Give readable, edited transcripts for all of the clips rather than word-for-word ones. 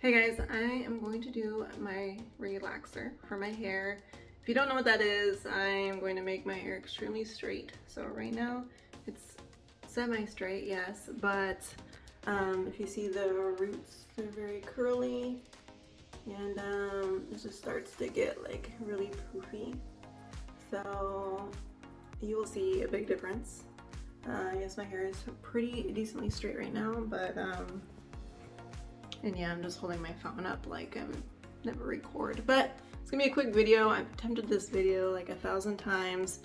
Hey guys, I am going to do my relaxer for my hair. If you don't know what that is, I'm going to make my hair extremely straight. So right now it's semi-straight, yes, but if you see the roots, they're very curly, and it just starts to get like really poofy. So you will see a big difference. I guess my hair is pretty decently straight right now, but and yeah, I'm just holding my phone up like I'm never record. But it's gonna be a quick video. I've attempted this video like 1,000 times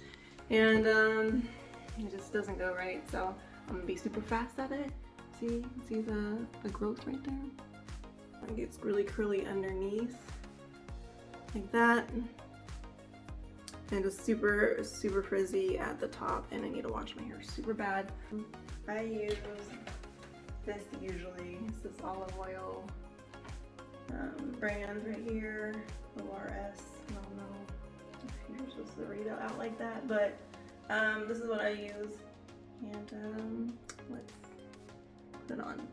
and it just doesn't go right. So I'm gonna be super fast at it. See the growth right there? It gets really curly underneath like that. And just super frizzy at the top, and I need to wash my hair super bad. I use this usually. It's this olive oil brand right here, ORS. I don't know if you're supposed to read it out like that, but this is what I use. And let's put it on.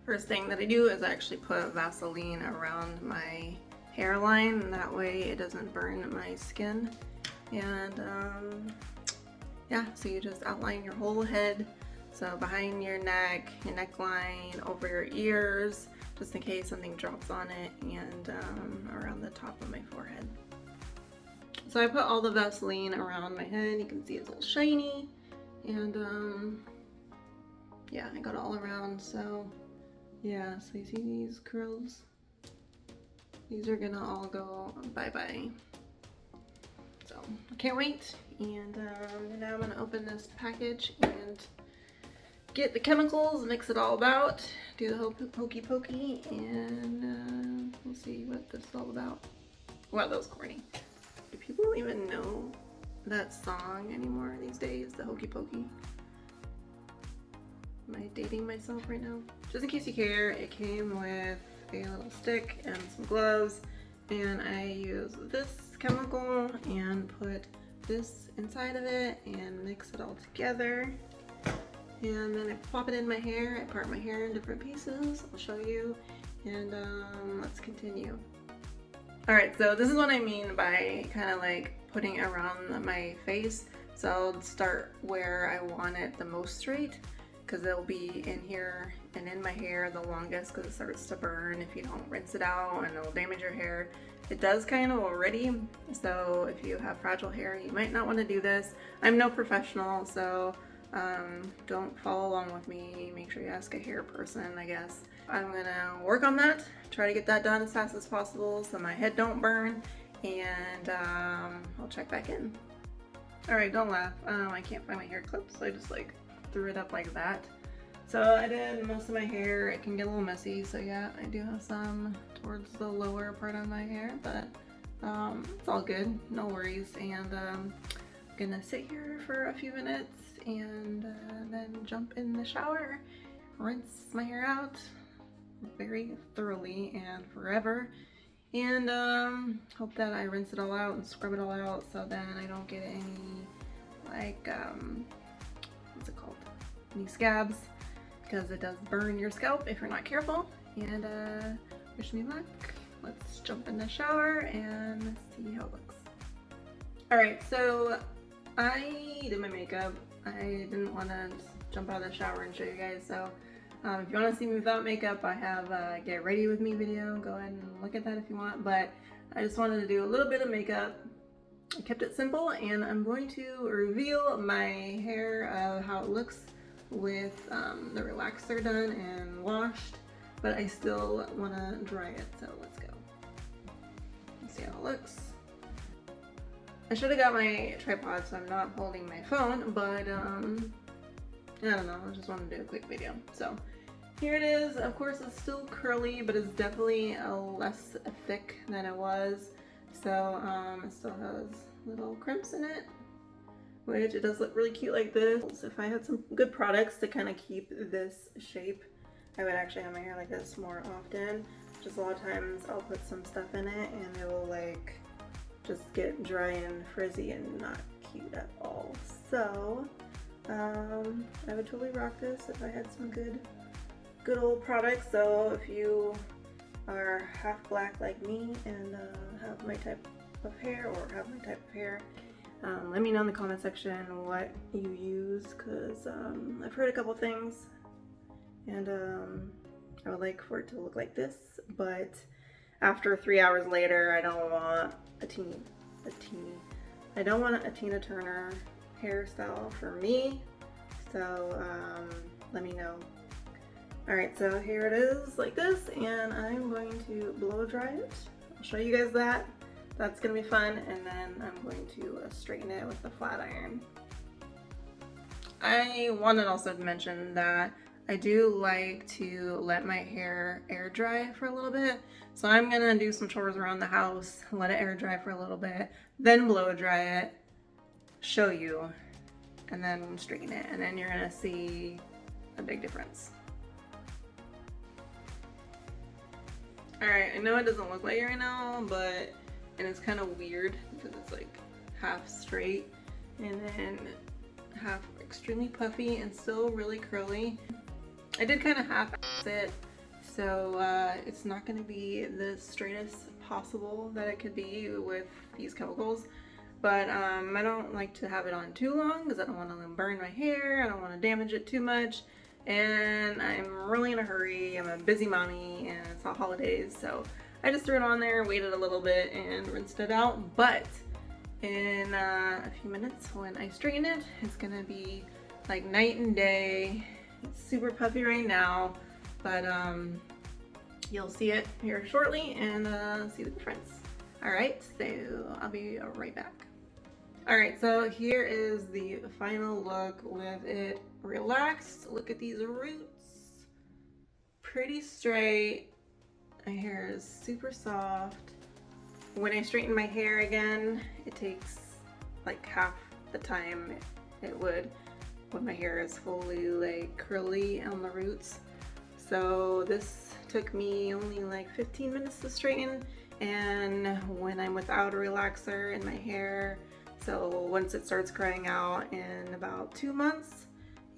First thing that I do is I actually put Vaseline around my hairline, and that way it doesn't burn my skin. And yeah, so you just outline your whole head. So behind your neck, your neckline, over your ears, just in case something drops on it, and around the top of my forehead. So I put all the Vaseline around my head. You can see it's all shiny, and yeah, I got it all around. So yeah, so you see these curls? These are gonna all go bye-bye. So I can't wait. And now I'm gonna open this package and get the chemicals, mix it all about, do the whole hokey pokey, and we'll see what this is all about. Wow, that was corny. Do people even know that song anymore these days, the hokey pokey? Am I dating myself right now? Just in case you care, it came with a little stick and some gloves, and I use this chemical and put this inside of it and mix it all together. And then I pop it in my hair. I part my hair in different pieces. I'll show you. And let's continue. All right, so this is what I mean by kind of like putting it around my face. So I'll start where I want it the most straight, because it'll be in here and in my hair the longest, because it starts to burn if you don't rinse it out, and it'll damage your hair. It does kind of already, so if you have fragile hair, you might not want to do this. I'm no professional, so don't follow along with me. Make sure you ask a hair person, I guess. I'm gonna work on that, try to get that done as fast as possible so my head don't burn, and I'll check back in. All right, don't laugh. I can't find my hair clip, so I just like threw it up like that. So I did most of my hair. It can get a little messy, so yeah, I do have some towards the lower part of my hair, but it's all good, no worries. And I'm gonna sit here for a few minutes and then jump in the shower, rinse my hair out very thoroughly and forever, and hope that I rinse it all out and scrub it all out, so then I don't get any like what's it called, any scabs, because it does burn your scalp if you're not careful. And wish me luck. Let's jump in the shower and see how it looks. All right, so I did my makeup. I didn't want to jump out of the shower and show you guys, so if you want to see me without makeup, I have a get ready with me video. Go ahead and look at that if you want, but I just wanted to do a little bit of makeup. I kept it simple, and I'm going to reveal my hair, how it looks with the relaxer done and washed, but I still want to dry it, so let's go. Let's see how it looks. I should have got my tripod so I'm not holding my phone, but I don't know, I just wanted to do a quick video. So here it is. Of course it's still curly, but it's definitely less thick than it was. So it still has little crimps in it, which it does look really cute like this. If I had some good products to kind of keep this shape, I would actually have my hair like this more often. Just a lot of times I'll put some stuff in it and it will like just get dry and frizzy and not cute at all. So I would totally rock this if I had some good good old product. So if you are half black like me and have my type of hair or have my type of hair, let me know in the comment section what you use, because I've heard a couple things, and I would like for it to look like this, but after 3 hours later, I don't want I don't want a Tina Turner hairstyle for me. So let me know. Alright, so here it is like this, and I'm going to blow dry it. I'll show you guys that. That's gonna be fun, and then I'm going to straighten it with the flat iron. I wanted also to mention that I do like to let my hair air dry for a little bit. So I'm gonna do some chores around the house, let it air dry for a little bit, then blow dry it, show you, and then straighten it, and then you're gonna see a big difference. Alright, I know it doesn't look like it right now, and it's kind of weird because it's like half straight and then half extremely puffy and still really curly. I did kind of half-ass it, so it's not going to be the straightest possible that it could be with these chemicals, but I don't like to have it on too long because I don't want to burn my hair, I don't want to damage it too much, and I'm really in a hurry. I'm a busy mommy and it's the holidays, so I just threw it on there, waited a little bit, and rinsed it out. But in a few minutes when I straighten it, it's gonna be like night and day. It's super puffy right now, but you'll see it here shortly and see the difference. Alright, so I'll be right back. Alright, so here is the final look with it relaxed. Look at these roots. Pretty straight. My hair is super soft. When I straighten my hair again, it takes like half the time it would when my hair is fully like curly on the roots. So this took me only like 15 minutes to straighten, and when I'm without a relaxer in my hair, so once it starts growing out in about 2 months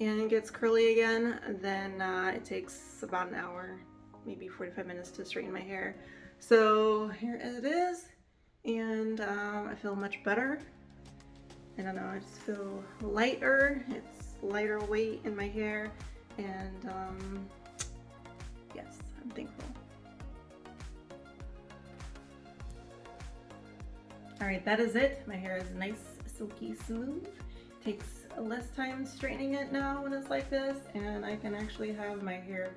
and it gets curly again, then it takes about an hour, maybe 45 minutes to straighten my hair. So here it is, and I feel much better. I don't know, I just feel lighter. It's lighter weight in my hair, and yes, I'm thankful. Alright, that is it. My hair is nice, silky smooth. Takes less time straightening it now when it's like this, and I can actually have my hair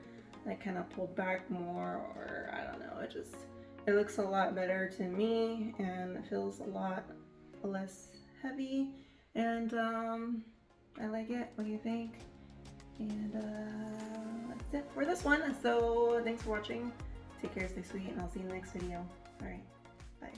like kind of pulled back more, or I don't know, it looks a lot better to me, and it feels a lot less heavy, and I like it. What do you think? And that's it for this one. So thanks for watching. Take care, stay sweet, and I'll see you in the next video. Alright, bye.